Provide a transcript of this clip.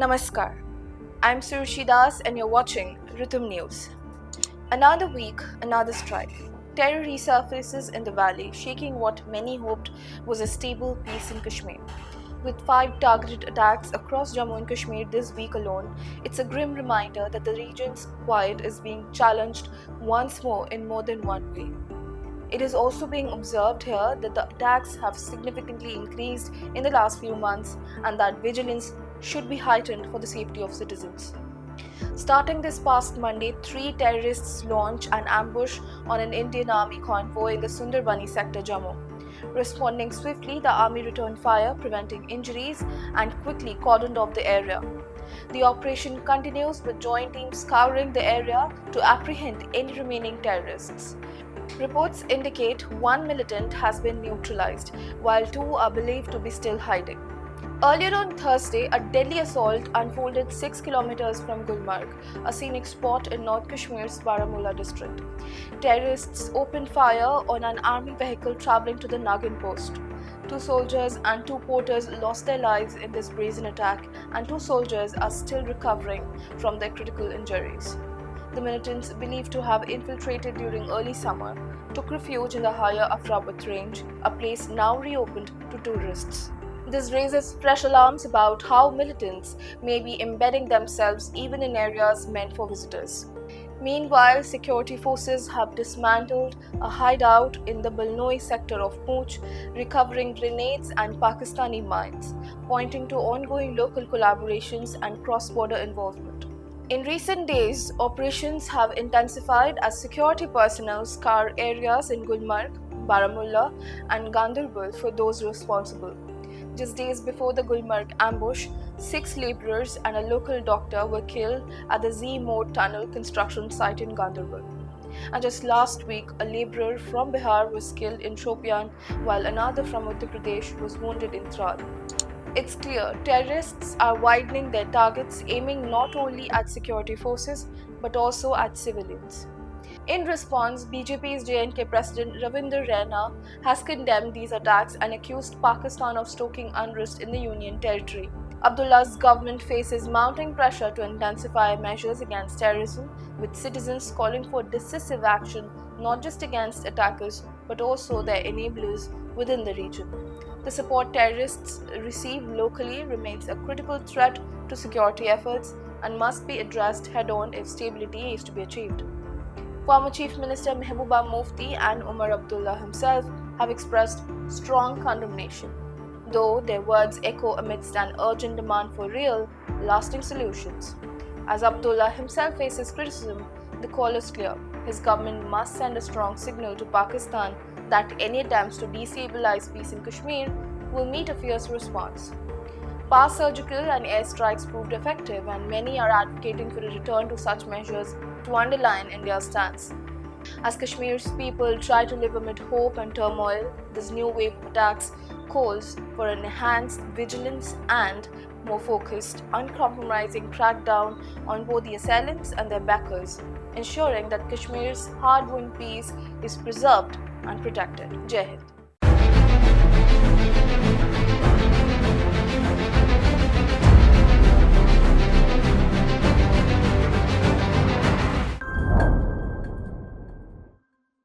Namaskar. I'm Surushi Das and you're watching Ritam News. Another week, another strike. Terror resurfaces in the valley, shaking what many hoped was a stable peace in Kashmir. With 5 targeted attacks across Jammu and Kashmir this week alone, it's a grim reminder that the region's quiet is being challenged once more in more than one way. It is also being observed here that the attacks have significantly increased in the last few months and that vigilance should be heightened for the safety of citizens. Starting this past Monday, 3 terrorists launched an ambush on an Indian Army convoy in the Sundarbani sector, Jammu. Responding swiftly, the army returned fire, preventing injuries, and quickly cordoned off the area. The operation continues with joint teams scouring the area to apprehend any remaining terrorists. Reports indicate 1 militant has been neutralized, while 2 are believed to be still hiding. Earlier on Thursday, a deadly assault unfolded 6 kilometers from Gulmarg, a scenic spot in North Kashmir's Baramulla district. Terrorists opened fire on an army vehicle traveling to the Nagin post. 2 soldiers and 2 porters lost their lives in this brazen attack, and 2 soldiers are still recovering from their critical injuries. The militants, believed to have infiltrated during early summer, took refuge in the higher Afrabat range, a place now reopened to tourists. This raises fresh alarms about how militants may be embedding themselves even in areas meant for visitors. Meanwhile, security forces have dismantled a hideout in the Balnoi sector of Poonch, recovering grenades and Pakistani mines, pointing to ongoing local collaborations and cross-border involvement. In recent days, operations have intensified as security personnel scour areas in Gulmarg, Baramulla, and Ganderbal for those responsible. Just days before the Gulmarg ambush, 6 labourers and a local doctor were killed at the Z-Mode tunnel construction site in Ganderbal. And just last week, a labourer from Bihar was killed in Shopian, while another from Uttar Pradesh was wounded in Tral. It's clear terrorists are widening their targets, aiming not only at security forces but also at civilians. In response, BJP's J&K President Ravinder Raina has condemned these attacks and accused Pakistan of stoking unrest in the Union territory. Abdullah's government faces mounting pressure to intensify measures against terrorism, with citizens calling for decisive action not just against attackers but also their enablers within the region. The support terrorists receive locally remains a critical threat to security efforts and must be addressed head-on if stability is to be achieved. Former Chief Minister Mehbooba Mufti and Umar Abdullah himself have expressed strong condemnation, though their words echo amidst an urgent demand for real, lasting solutions. As Abdullah himself faces criticism, the call is clear. His government must send a strong signal to Pakistan that any attempts to destabilize peace in Kashmir will meet a fierce response. Past surgical and air strikes proved effective, and many are advocating for a return to such measures to underline India's stance. As Kashmir's people try to live amid hope and turmoil, this new wave of attacks calls for an enhanced vigilance and more focused, uncompromising crackdown on both the assailants and their backers, ensuring that Kashmir's hard-won peace is preserved and protected. Jai Hind.